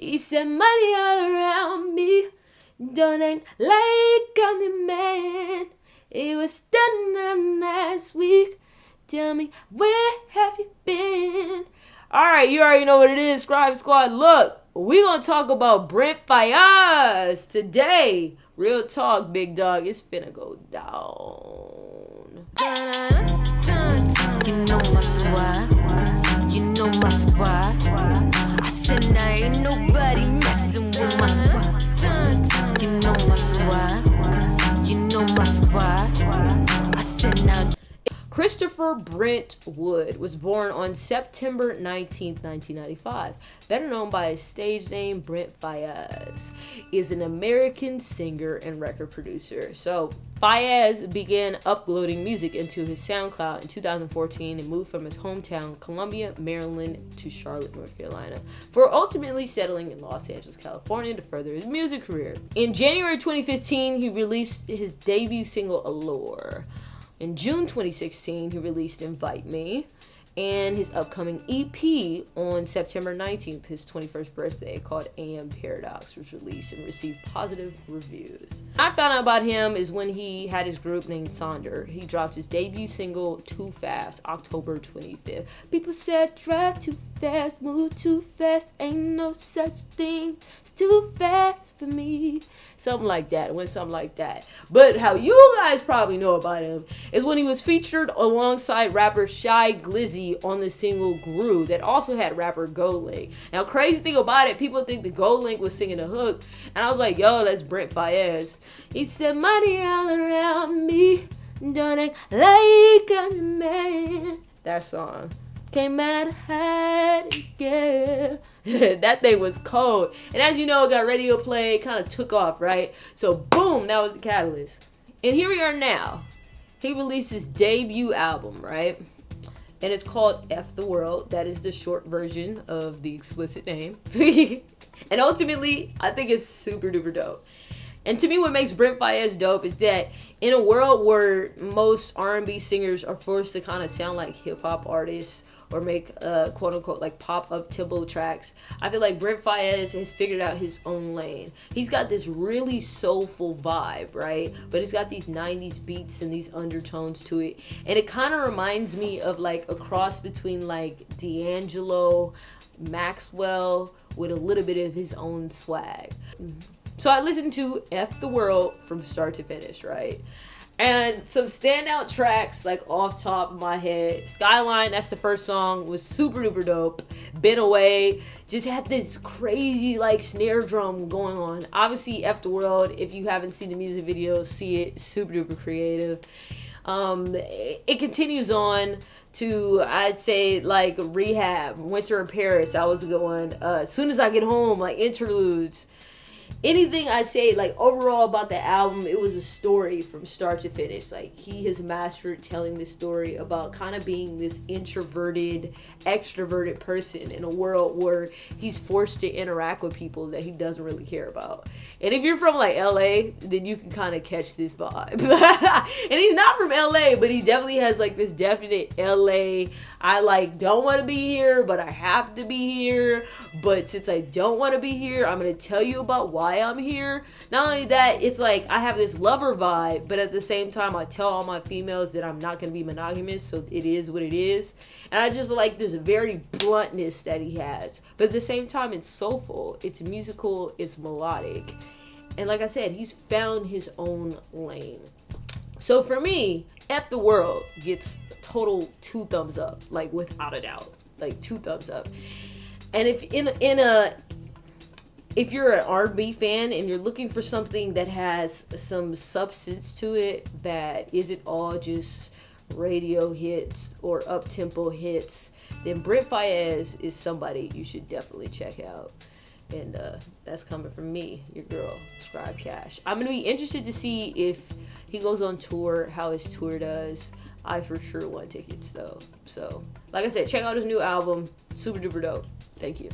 He said money all around me, don't act like I'm your man. It was done last week. Tell me, where have you been? Alright, you already know what it is, Scribe Squad. Look, we're going to talk about Brent Faiyaz today. Real talk, big dog. It's finna go down. You know my squad. You know my squad. I said now ain't nobody messing with my squad. You know my squad. You know my squad. I said now. Christopher Brent Wood was born on September 19th, 1995. Better known by his stage name, Brent Faiyaz, is an American singer and record producer. So, Faiyaz began uploading music into his SoundCloud in 2014 and moved from his hometown, Columbia, Maryland, to Charlotte, North Carolina, before ultimately settling in Los Angeles, California to further his music career. In January 2015, he released his debut single, Allure. In June 2016, he released Invite Me, and his upcoming EP on September 19th, his 21st birthday, called AM Paradox, was released and received positive reviews. I found out about him is when he had his group named Sonder. He dropped his debut single, Too Fast, October 25th. People said, drive too fast, move too fast, ain't no such thing, it's too fast for me. Something like that. It went something like that. But how you guys probably know about him is when he was featured alongside rapper Shy Glizzy on the single Grew that also had rapper GoLink. Now, crazy thing about it, people think the GoLink was singing the hook, and I was like, yo, that's Brent Faiyaz. He said, money all around me, don't act like I'm your man. That song. Came out hot, yeah. That thing was cold. And as you know, it got radio play, kind of took off, right? So boom, that was the catalyst. And here we are now. He released his debut album, right? And it's called F the World. That is the short version of the explicit name. And ultimately, I think it's super duper dope. And to me, what makes Brent Faiyaz dope is that in a world where most R&B singers are forced to kind of sound like hip-hop artists or make quote-unquote like pop-up tempo tracks, I feel like Brent Faiyaz has figured out his own lane. He's got this really soulful vibe, right? But it's got these 90s beats and these undertones to it. And it kind of reminds me of like a cross between like D'Angelo, Maxwell, with a little bit of his own swag. So I listened to F the World from start to finish, right? And some standout tracks, like off top of my head. Skyline, that's the first song, was super duper dope. Been Away, just had this crazy like snare drum going on. Obviously, F the World, if you haven't seen the music video, see it. Super duper creative. It continues on to, I'd say, like Rehab, Winter in Paris. That was a good one. As Soon as I Get Home, like interludes. Anything I'd say, like, overall about the album, it was a story from start to finish. Like, he has mastered telling this story about kind of being this introverted, extroverted person in a world where he's forced to interact with people that he doesn't really care about. And if you're from, like, LA, then you can kind of catch this vibe. And he's not from LA, but he definitely has, like, this definite LA, I, like, don't want to be here, but I have to be here. But since I don't want to be here, I'm going to tell you about why I'm here. Not only that, it's like I have this lover vibe, but at the same time I tell all my females that I'm not going to be monogamous, so it is what it is. And I just like this very bluntness that he has, but at the same time it's soulful, it's musical, it's melodic, and like I said, he's found his own lane. So for me, F the World gets total 2 thumbs up, like without a doubt, like 2 thumbs up. And if you're an R&B fan and you're looking for something that has some substance to it, that isn't all just radio hits or up-tempo hits, then Brent Faiyaz is somebody you should definitely check out. And that's coming from me, your girl, Scribe Cash. I'm going to be interested to see if he goes on tour, how his tour does. I for sure want tickets, though. So, like I said, check out his new album. Super duper dope. Thank you.